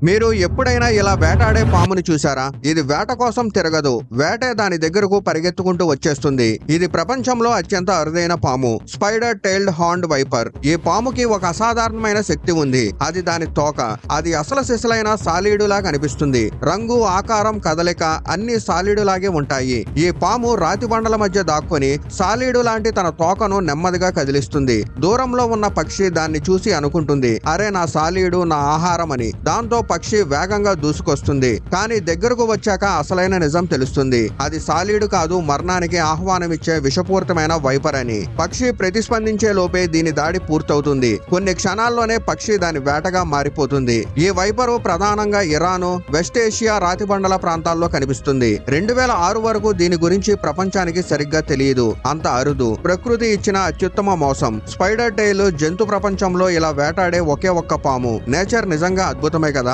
మీరు ఎప్పుడైనా ఇలా వేటాడే పాముని చూసారా? ఇది వేట కోసం తిరగదు, వేటే దాని దగ్గరకు పరిగెత్తుకుంటూ వచ్చేస్తుంది. ఇది ప్రపంచంలో అత్యంత అరుదైన పాము, స్పైడర్ టైల్డ్ హార్న్డ్ వైపర్. ఈ పాముకి ఒక అసాధారణమైన శక్తి ఉంది. అది దాని తోక. అది అసలు సిసలైన సాలీడులా కనిపిస్తుంది. రంగు, ఆకారం, కదలిక అన్ని సాలీడులాగే ఉంటాయి. ఈ పాము రాతి బండల మధ్య దాక్కుని సాలీడు లాంటి తన తోకను నెమ్మదిగా కదిలిస్తుంది. దూరంలో ఉన్న పక్షి దాన్ని చూసి అనుకుంటుంది, అరే నా సాలీడు నా ఆహారం అని. దాంతో పక్షి వేగంగా దూసుకొస్తుంది. కానీ దగ్గరకు వచ్చాక అసలైన నిజం తెలుస్తుంది. అది సాలీడు కాదు, మరణానికి ఆహ్వానమిచ్చే విషపూరితమైన వైపర్ అని. పక్షి ప్రతిస్పందించే లోపే దీని దాడి పూర్తవుతుంది. కొన్ని క్షణాల్లోనే పక్షి దాని వేటగా మారిపోతుంది. ఈ వైపరు ప్రధానంగా ఇరాను, వెస్ట్ ఏషియా రాతిబండల ప్రాంతాల్లో కనిపిస్తుంది. 2006 వరకు దీని గురించి ప్రపంచానికి సరిగ్గా తెలియదు. అంత అరుదు. ప్రకృతి ఇచ్చిన అత్యుత్తమ మోసం. స్పైడర్ టైల్ జంతు ప్రపంచంలో ఇలా వేటాడే ఒకే ఒక్క పాము. నేచర్ నిజంగా అద్భుతమే కదా.